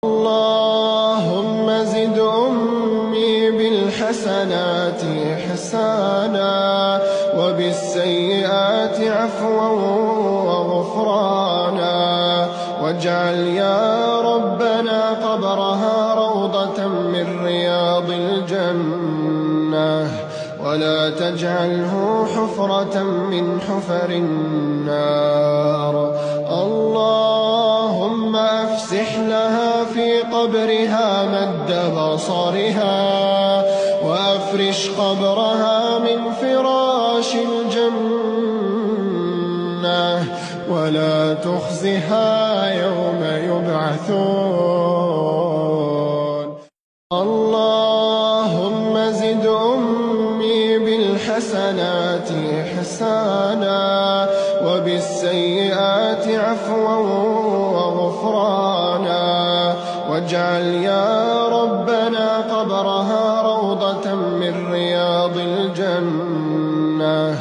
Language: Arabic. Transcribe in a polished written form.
اللهم زد أمي بالحسنات إحسانا وبالسيئات عفوا وغفرانا، واجعل يا ربنا قبرها روضة من رياض الجنة، ولا تجعله حفرة من حفر النار. اللهم أفسح لها في قبرها مد بصرها، وأفرش قبرها من فراش الجنة، ولا تخزها يوم يبعثون. اللهم زد أمي بالحسنات إحسانا وبالسيئات عفوا وغفرانا، واجعل يا ربنا قبرها روضة من رياض الجنة،